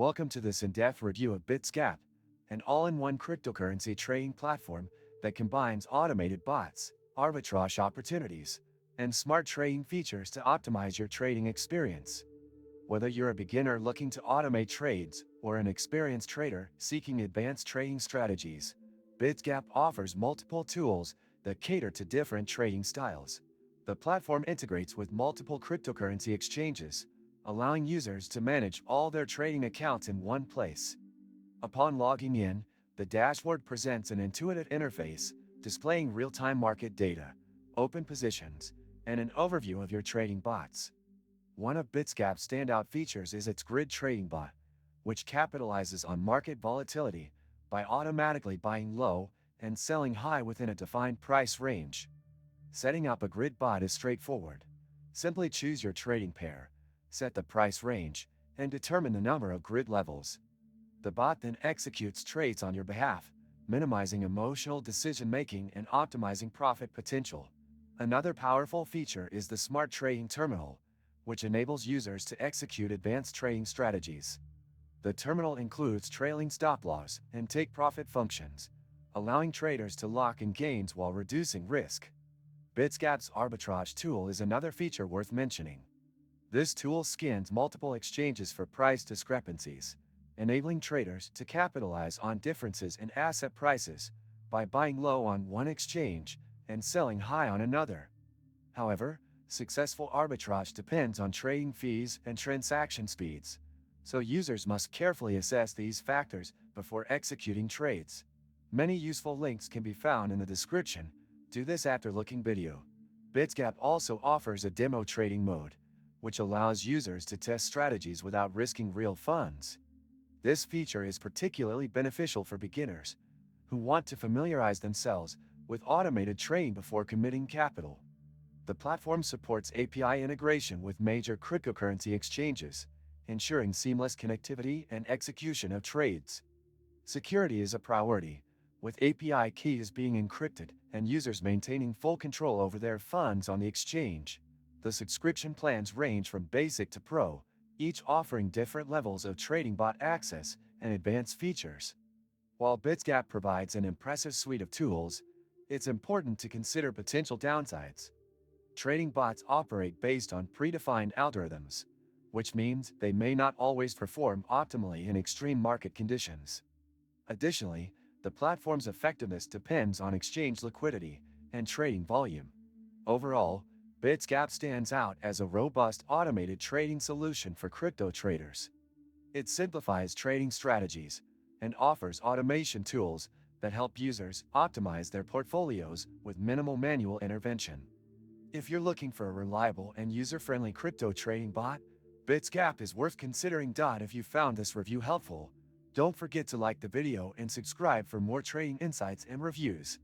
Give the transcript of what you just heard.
Welcome to this in-depth review of Bitsgap, an all-in-one cryptocurrency trading platform that combines automated bots, arbitrage opportunities, and smart trading features to optimize your trading experience. Whether you're a beginner looking to automate trades or an experienced trader seeking advanced trading strategies, Bitsgap offers multiple tools that cater to different trading styles. The platform integrates with multiple cryptocurrency exchanges, allowing users to manage all their trading accounts in one place. Upon logging in, the dashboard presents an intuitive interface displaying real-time market data, open positions, and an overview of your trading bots. One of Bitsgap's standout features is its grid trading bot, which capitalizes on market volatility by automatically buying low and selling high within a defined price range. Setting up a grid bot is straightforward. Simply choose your trading pair, set the price range, and determine the number of grid levels. The bot then executes trades on your behalf, minimizing emotional decision-making and optimizing profit potential. Another powerful feature is the Smart Trading Terminal, which enables users to execute advanced trading strategies. The terminal includes trailing stop-loss and take-profit functions, allowing traders to lock in gains while reducing risk. Bitsgap's arbitrage tool is another feature worth mentioning. This tool scans multiple exchanges for price discrepancies, enabling traders to capitalize on differences in asset prices by buying low on one exchange and selling high on another. However, successful arbitrage depends on trading fees and transaction speeds, so users must carefully assess these factors before executing trades. Many useful links can be found in the description. Do this after looking video. Bitsgap also offers a demo trading mode, which allows users to test strategies without risking real funds. This feature is particularly beneficial for beginners who want to familiarize themselves with automated trading before committing capital. The platform supports API integration with major cryptocurrency exchanges, ensuring seamless connectivity and execution of trades. Security is a priority, with API keys being encrypted and users maintaining full control over their funds on the exchange. The subscription plans range from basic to pro, each offering different levels of trading bot access and advanced features. While Bitsgap provides an impressive suite of tools, it's important to consider potential downsides. Trading bots operate based on predefined algorithms, which means they may not always perform optimally in extreme market conditions. Additionally, the platform's effectiveness depends on exchange liquidity and trading volume. Overall, Bitsgap stands out as a robust automated trading solution for crypto traders. It simplifies trading strategies and offers automation tools that help users optimize their portfolios with minimal manual intervention. If you're looking for a reliable and user-friendly crypto trading bot, Bitsgap is worth considering. If you found this review helpful, don't forget to like the video and subscribe for more trading insights and reviews.